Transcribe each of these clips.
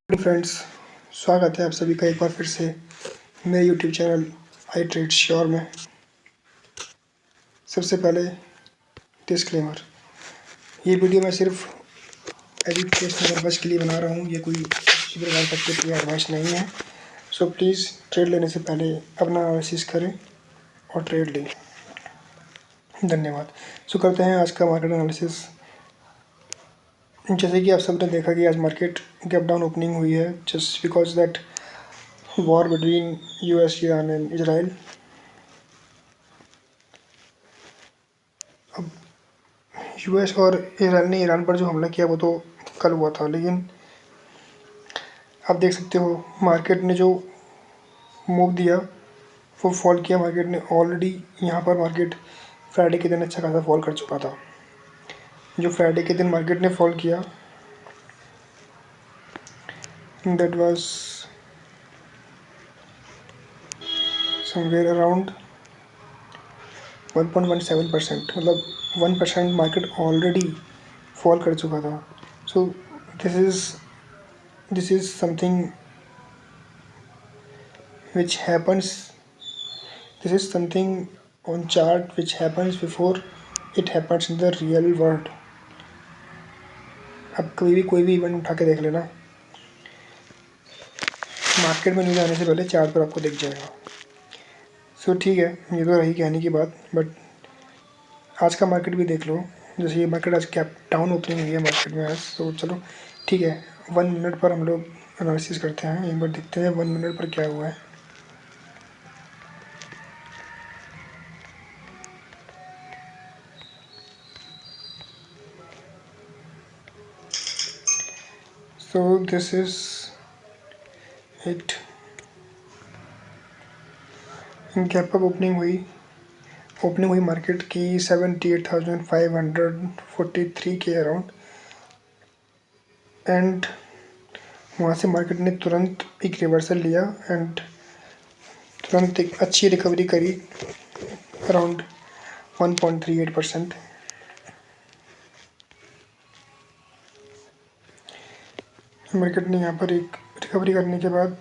Friends, स्वागत है आप सभी का एक बार फिर से मेरे यूट्यूब चैनल आई ट्रेड श्योर में। सबसे पहले डिस्क्लेमर, ये वीडियो मैं सिर्फ एजुकेशनल पर्पज़ के लिए बना रहा हूँ। ये कोई किसी प्रकार का टिप या एडवाइस नहीं है। सो प्लीज़ ट्रेड लेने से पहले अपना एनालिसिस करें और ट्रेड लें। धन्यवाद। सो करते हैं आज का मार्केट एनालिसिस। जैसे कि आप सब ने देखा कि आज मार्केट गैप डाउन ओपनिंग हुई है just because that war between US, Iran and Israel. अब यूएस और इजराइल ने ईरान पर जो हमला किया वो तो कल हुआ था, लेकिन आप देख सकते हो मार्केट ने जो मूव दिया वो फॉल किया। मार्केट ने ऑलरेडी यहाँ पर मार्केट फ्राइडे के दिन अच्छा खासा फॉल कर चुका था। जो फ्राइडे के दिन मार्केट ने फॉल किया दैट वाज समवेयर अराउंड 1.17%, मतलब 1% मार्केट ऑलरेडी फॉल कर चुका था। So this is something which happens this is something on chart which happens before it happens in the real world. अब कभी भी कोई भी इवेंट उठा के देख लेना, मार्केट में न्यूज़ आने से पहले चार्ट पर आपको दिख जाएगा। सो ठीक है, ये तो रही कहने की बात, बट आज का मार्केट भी देख लो। जैसे ये मार्केट आज कैप डाउन ओपनिंग हुई है मार्केट में आज। सो चलो ठीक है, 1 मिनट पर हम लोग एनालिसिस करते हैं। एक बार देखते हैं 1 मिनट पर क्या हुआ है। So this is it. Gap up opening हुई मार्केट की 78,543 के अराउंड, एंड वहाँ से मार्केट ने तुरंत एक रिवर्सल लिया एंड तुरंत एक अच्छी रिकवरी करी अराउंड 1.38%। मार्केट ने यहाँ पर एक रिकवरी करने के बाद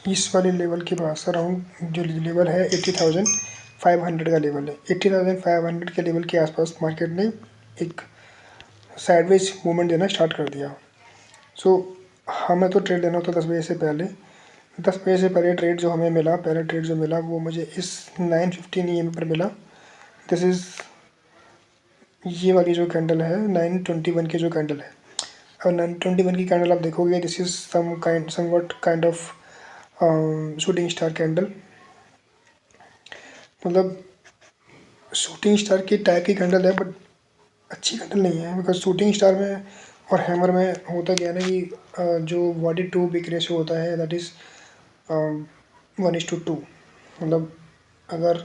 इस वाले लेवल के पास अराउंड जो लेवल है 80,500 का लेवल है, 80,500 के लेवल के आसपास मार्केट ने एक साइडवेज मूवमेंट देना स्टार्ट कर दिया। सो हमें तो ट्रेड लेना होता 10 बजे से पहले। 10 बजे से पहले ट्रेड जो हमें मिला, पहला ट्रेड जो मिला वो मुझे इस 915 EM पर मिला। दिस इज़ ये वाली जो कैंडल है 921 की जो कैंडल है। अब 921 की कैंडल आप देखोगे, this is somewhat kind of shooting star candle, मतलब शूटिंग स्टार की टाइप की कैंडल है, बट अच्छी कैंडल नहीं है। बिकॉज शूटिंग स्टार में और हैमर में होता क्या है ना कि जो बॉडी टू बिग रेशो होता है दैट इज़ 1:2। मतलब अगर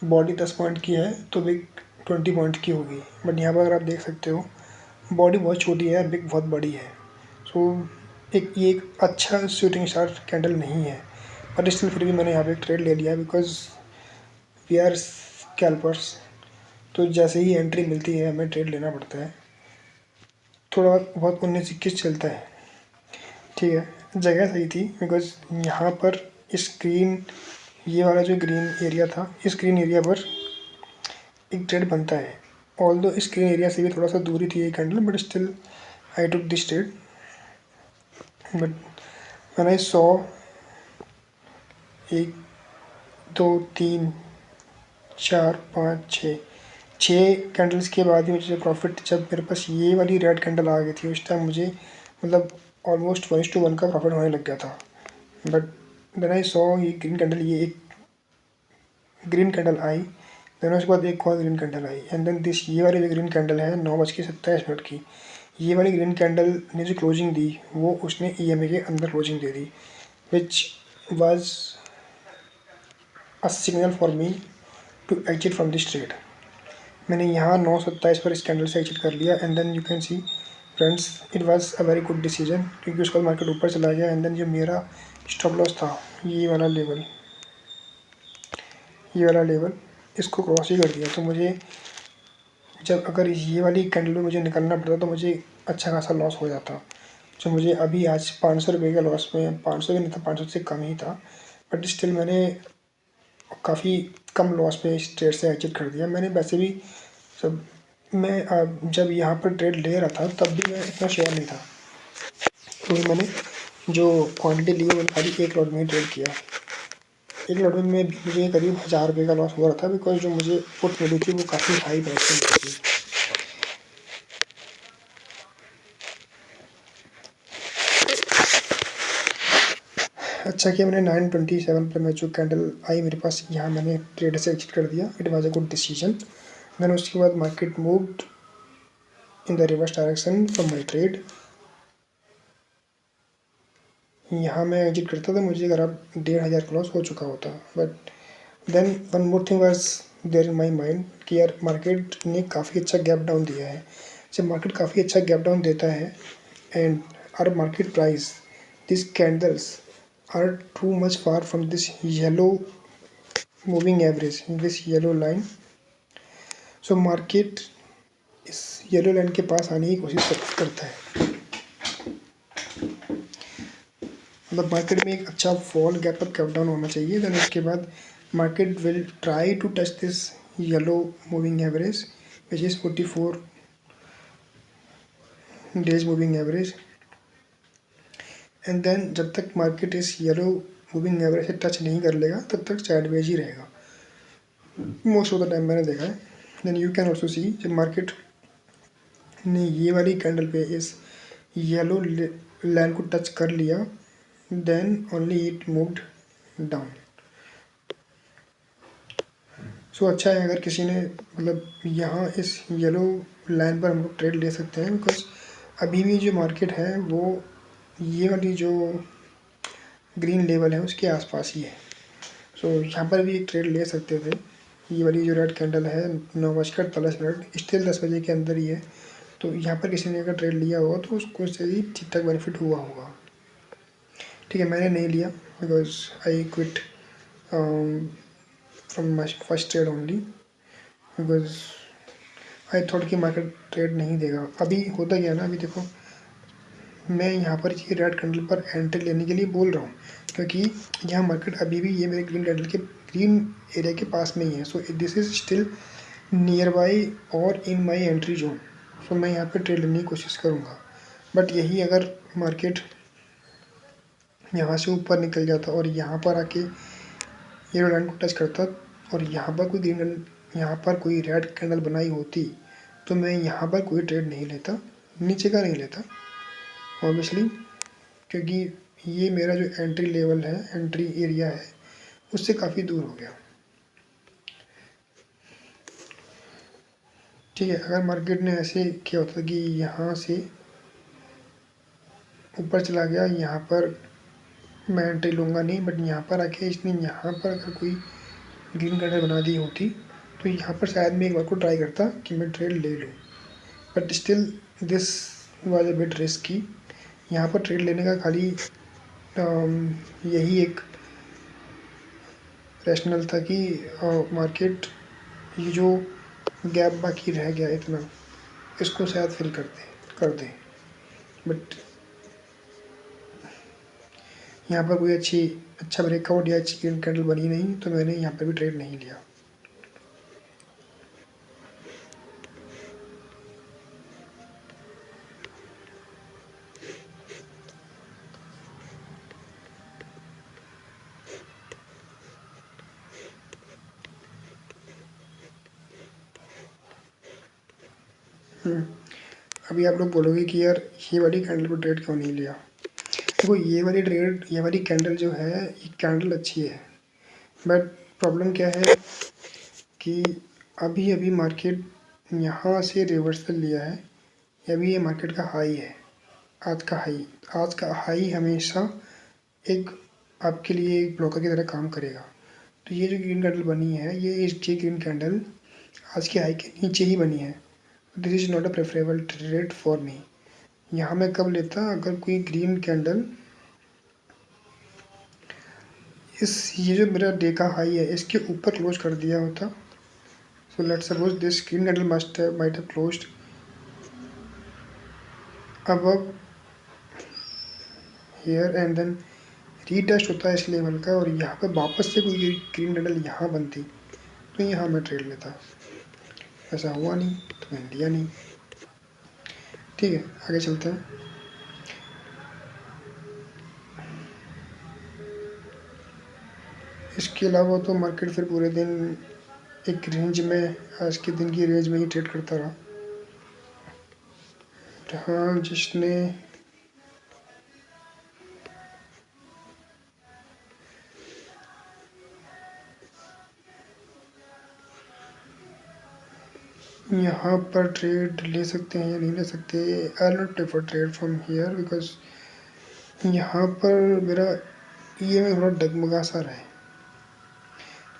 बॉडी 10 पॉइंट की है तो बिग 20 पॉइंट की होगी, बट यहाँ पर अगर आप देख सकते हो बॉडी बहुत छोटी है और बिग बहुत बड़ी है। सो ये एक अच्छा शूटिंग स्टार कैंडल नहीं है, बट स्टिल फिर भी मैंने यहाँ पे एक ट्रेड ले लिया बिकॉज वी आर स्कैल्पर्स। तो जैसे ही एंट्री मिलती है हमें ट्रेड लेना पड़ता है। थोड़ा बहुत 19-21 चलता है, ठीक है। जगह सही थी बिकॉज यहाँ पर स्क्रीन, ये वाला जो ग्रीन एरिया था, इस ग्रीन एरिया पर एक ट्रेड बनता है। ऑल दो स्क्रीन एरिया से भी थोड़ा सा दूरी थी ये candle, but still I took this trade. But when I saw 1 2 3 4 5 6 candles के बाद ही मुझे प्रॉफिट, जब मेरे पास ये वाली रेड कैंडल आ गई थी उस टाइम मुझे मतलब ऑलमोस्ट 1:1 का प्रॉफिट होने लग गया था। बट देन आई सॉ ये ग्रीन कैंडल, ये एक ग्रीन कैंडल आई, देन उसके बाद एक और ग्रीन कैंडल आई, एंड देन दिस ये वाली जो ग्रीन कैंडल है 9:27 की, ये वाली ग्रीन कैंडल ने जो क्लोजिंग दी वो उसने EMA के अंदर क्लोजिंग दे दी, which was a signal for me to exit from this trade. मैंने यहाँ 9:27 पर इस कैंडल से एग्जिट कर लिया, and then you can see friends it was a very good decision, क्योंकि उसका मार्केट ऊपर चला गया। एंड देन जो मेरा स्टॉप लॉस था ये वाला लेवल इसको क्रॉस ही कर दिया, तो मुझे जब अगर ये वाली कैंडल में मुझे निकलना पड़ता तो मुझे अच्छा खासा लॉस हो जाता। जो मुझे अभी आज 500 रुपये का लॉस में, 500 भी नहीं था, 500 से कम ही था, बट स्टिल मैंने काफ़ी कम लॉस में इस ट्रेड से एग्जिट कर दिया। मैंने वैसे भी सब मैं जब यहाँ पर ट्रेड ले रहा था तब भी मैं इतना श्योर नहीं था, क्योंकि मैंने जो क्वांटिटी ली मैंने खाली एक लॉट में ही ट्रेड किया। एक लॉट में मुझे करीब 1000 रुपये का लॉस हो रहा था, बिकॉज जो मुझे पुट मिली थी वो काफ़ी हाई प्राइस में मिली थी। अच्छा किया मैंने 927 पर मैं जो कैंडल आई मेरे पास, यहाँ मैंने ट्रेड से एग्जिट कर दिया। It was a good decision. Then उसके बाद market moved in the reverse direction from my trade. यहाँ मैं एग्जिट करता तो मुझे करीब 1500 का लॉस हो चुका होता। But then one more thing was there in my mind कि यार मार्केट ने काफ़ी अच्छा गैप डाउन दिया है। जब मार्केट काफ़ी अच्छा गैप डाउन देता है and are market price, this candles are too much far from this yellow moving average, this yellow line. So market इस येलो लाइन के पास आने की कोशिश करता है। मतलब मार्केट में एक अच्छा fall gap up gap down होना चाहिए। देन उसके बाद market will try to touch this yellow moving average which is 44 days moving average. And then जब तक मार्केट इस येलो मूविंग एवरेज से टच नहीं कर लेगा तब तक साइडवेज ही रहेगा मोस्ट ऑफ द टाइम, मैंने देखा है। Then you can also see जब मार्केट ने ये वाली कैंडल पे इस येलो लाइन को टच कर लिया, then only it moved down. So अच्छा है अगर किसी ने मतलब यहाँ इस येलो लाइन पर हम लोग ट्रेड ले सकते हैं, बिकॉज अभी भी जो मार्केट है वो ये वाली जो ग्रीन लेवल है उसके आसपास ही है। सो यहाँ पर भी एक ट्रेड ले सकते थे। ये वाली जो रेड कैंडल है 9:10 स्टिल 10 बजे के अंदर ही है, तो यहाँ पर किसी ने अगर ट्रेड लिया होगा तो उसको उससे ही ठीक ठाक बेनिफिट हुआ होगा। ठीक है, मैंने नहीं लिया because I quit from my first trade only, because I thought कि मार्केट ट्रेड नहीं देगा। अभी होता क्या है ना, अभी देखो मैं यहाँ पर ये रेड कैंडल पर एंट्री लेने के लिए बोल रहा हूँ, क्योंकि यहाँ मार्केट अभी भी ये मेरे ग्रीन कैंडल के ग्रीन एरिया के पास में ही है। So this is still near by और इन माई एंट्री जोन। सो मैं यहाँ पे ट्रेड लेने की कोशिश करूँगा। बट यही अगर मार्केट यहाँ से ऊपर निकल जाता और यहाँ पर आके ये लाइन को टच करता और यहाँ पर कोई ग्रीन, यहाँ पर कोई रेड कैंडल बनाई होती, तो मैं यहाँ पर कोई ट्रेड नहीं लेता, नीचे का नहीं लेता ऑब्वियसली, क्योंकि ये मेरा जो एंट्री लेवल है, एंट्री एरिया है, उससे काफ़ी दूर हो गया। ठीक है, अगर मार्केट ने ऐसे किया होता कि यहाँ से ऊपर चला गया, यहाँ पर मैं एंट्री लूँगा नहीं, बट यहाँ पर आके इसने यहाँ पर अगर कोई ग्रीन कैंडल बना दी होती तो यहाँ पर शायद मैं एक बार को ट्राई करता कि मैं ट्रेड ले लूँ। But still this was a bit risky. यहाँ पर ट्रेड लेने का खाली यही एक रैशनल था कि मार्केट ये जो गैप बाकी रह गया इतना, इसको शायद फिल कर दे। बट यहाँ पर कोई अच्छा ब्रेकआउट या अच्छी ग्रीन कैंडल बनी नहीं, तो मैंने यहाँ पर भी ट्रेड नहीं लिया। अभी आप लोग बोलोगे कि यार ये वाली कैंडल पर ट्रेड क्यों नहीं लिया। देखो ये वाली कैंडल जो है, ये कैंडल अच्छी है, बट प्रॉब्लम क्या है कि अभी अभी मार्केट यहाँ से रिवर्सल लिया है। अभी ये मार्केट का हाई है, आज का हाई हमेशा एक आपके लिए एक ब्लॉकर की तरह काम करेगा। तो ये जो ग्रीन कैंडल बनी है, ये ग्रीन कैंडल आज के हाई के नीचे ही बनी है। This is not a preferable trade for me. यहाँ मैं कब लेता, अगर कोई ग्रीन कैंडल ये जो मेरा डे का हाई है इसके ऊपर क्लोज कर दिया होता, So let's suppose this green candle might have closed above here and then retest होता है इस लेवल का और यहाँ पे वापस से कोई ग्रीन कैंडल यहाँ बनती तो यहाँ मैं ट्रेड लेता। ऐसा हुआ नहीं तो मैंने लिया नहीं। ठीक है, आगे चलते हैं। इसके अलावा तो मार्केट फिर पूरे दिन एक रेंज में, आज के दिन की रेंज में ही ट्रेड करता रहा, जहाँ जिसने यहाँ पर ट्रेड ले सकते हैं या नहीं ले सकते। I not prefer trade from here because यहाँ पर मेरा ये में थोड़ा डगमगा सा रहा है।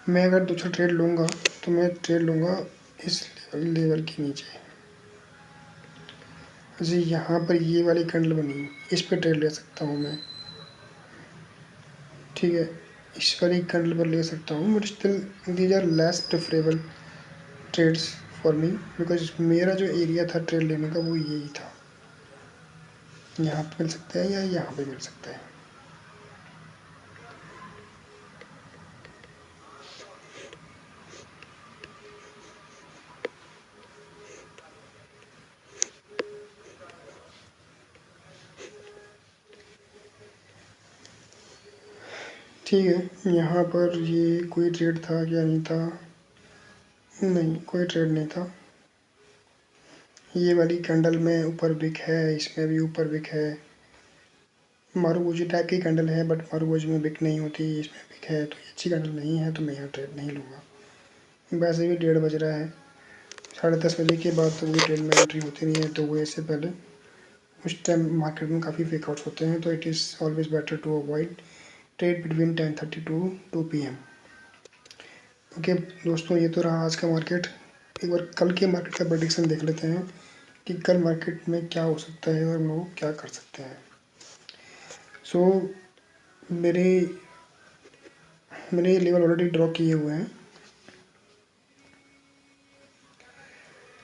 मैं अगर दूसरा ट्रेड लूँगा तो मैं ट्रेड लूँगा इस लेवल के नीचे। जैसे यहाँ पर ये वाली कैंडल बनी, इस पर ट्रेड ले सकता हूँ मैं। ठीक है, इस वाली कैंडल पर ले सकता हूँ, but still these are less preferable trades for me because मेरा जो एरिया था ट्रेड लेने का वो यही था। यहाँ पे मिल सकता है या यहाँ पे मिल सकता है। ठीक है, यहाँ पर ये कोई ट्रेड था क्या नहीं था? नहीं, कोई ट्रेड नहीं था। ये वाली कैंडल में ऊपर विक है, इसमें भी ऊपर विक है। मारूबुजी टाइप की कैंडल है बट मारूबुजी में विक नहीं होती, इसमें विक है, तो ये अच्छी कैंडल नहीं है तो मैं यहाँ ट्रेड नहीं लूँगा। वैसे भी 1:30 बज रहा है, 10:30 बजे के बाद तो कोई ट्रेड में एंट्री होती नहीं है, 2 बजे से पहले उस टाइम मार्केट में काफ़ी फेकआउट्स होते हैं, तो it is always better to avoid trade between 10:30 to 2 PM। Okay दोस्तों, ये तो रहा आज का मार्केट। एक बार कल के मार्केट का प्रेडिक्शन देख लेते हैं कि कल मार्केट में क्या हो सकता है और हम लोग क्या कर सकते हैं। सो मेरे मैंने ये लेवल ऑलरेडी ड्रॉ किए हुए हैं।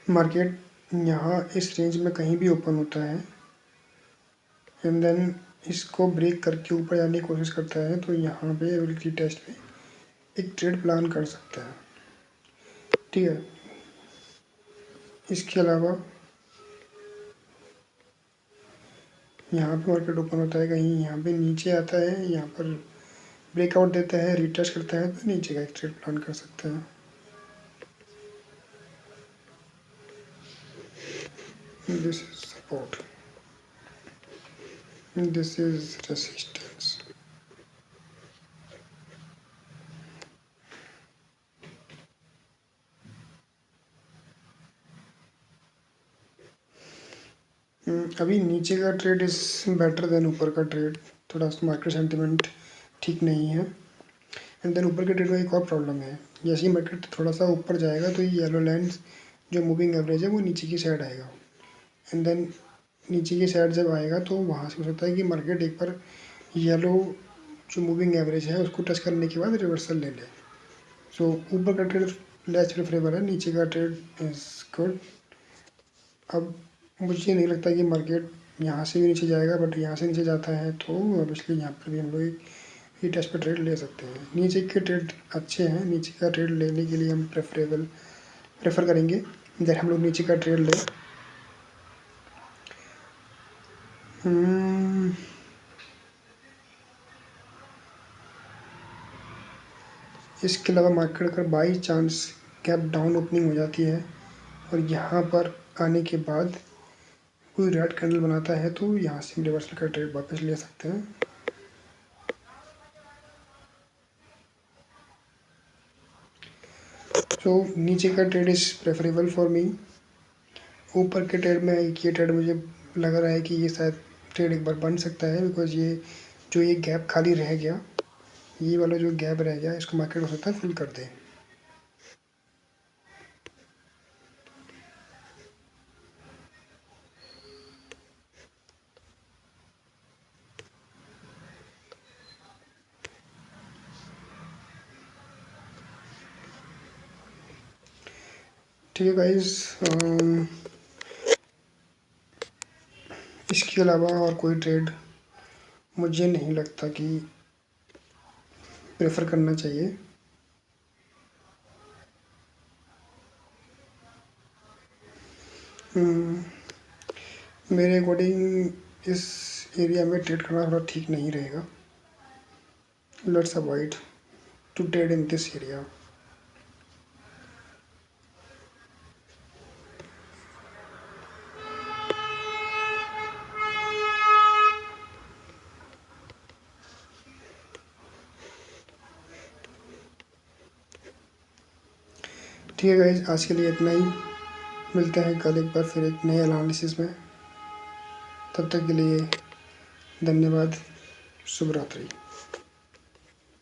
मार्केट यहाँ इस रेंज में कहीं भी ओपन होता है एंड देन इसको ब्रेक करके ऊपर जाने की कोशिश करता है, तो यहाँ पे एबिलिटी टेस्ट पे एक ट्रेड प्लान कर सकता है। ठीक है, इसके अलावा यहाँ पे मार्केट ओपन होता है, कहीं यहाँ पे नीचे आता है, यहाँ पर ब्रेकआउट देता है, रिटेस्ट करता है, तो नीचे का एक ट्रेड प्लान कर सकते हैं। This is support, this is resistance. अभी नीचे का ट्रेड इज बेटर देन ऊपर का ट्रेड। थोड़ा सा मार्केट सेंटिमेंट ठीक नहीं है एंड देन ऊपर के ट्रेड में एक और प्रॉब्लम है, जैसे ही मार्केट थोड़ा सा ऊपर जाएगा तो ये येलो लाइन्स जो मूविंग एवरेज है वो नीचे की साइड आएगा एंड देन नीचे की साइड जब आएगा तो वहाँ से हो सकता है कि मार्केट एक बार येलो जो मूविंग एवरेज है उसको टच करने के बाद रिवर्सल ले ले। सो ऊपर का ट्रेड लेस प्रेफरेबल है, नीचे का ट्रेड इज गुड। अब मुझे नहीं लगता कि मार्केट यहाँ से भी नीचे जाएगा, बट यहाँ से नीचे जाता है तो ऑब्वियसली यहाँ पर भी हम लोग एक ही टेस्ट पे ट्रेड ले सकते हैं। नीचे के ट्रेड अच्छे हैं, नीचे का ट्रेड लेने के लिए हम प्रेफर करेंगे जब हम लोग नीचे का ट्रेड लें। इसके अलावा मार्केट अगर by chance gap down opening हो जाती है और यहाँ पर आने के बाद कोई रेड कैंडल बनाता है तो यहाँ से हम रिवर्सल का ट्रेड वापस ले सकते हैं। तो नीचे का trade is preferable for me. ऊपर के ट्रेड में एक ये ट्रेड मुझे लग रहा है कि ये शायद ट्रेड एक बार बन सकता है बिकॉज ये गैप खाली रह गया, ये वाला जो गैप रह गया इसको मार्केट हो सकता है फिल कर दे। ठीक है गाइस, इसके अलावा और कोई ट्रेड मुझे नहीं लगता कि प्रेफर करना चाहिए। मेरे अकॉर्डिंग इस एरिया में ट्रेड करना थोड़ा ठीक नहीं रहेगा। Let's avoid to trade in this area. ठीक है गाइज, आज के लिए इतना ही। मिलते हैं कल एक बार फिर एक नए एनालिसिस में। तब तक के लिए धन्यवाद। शुभ रात्रि।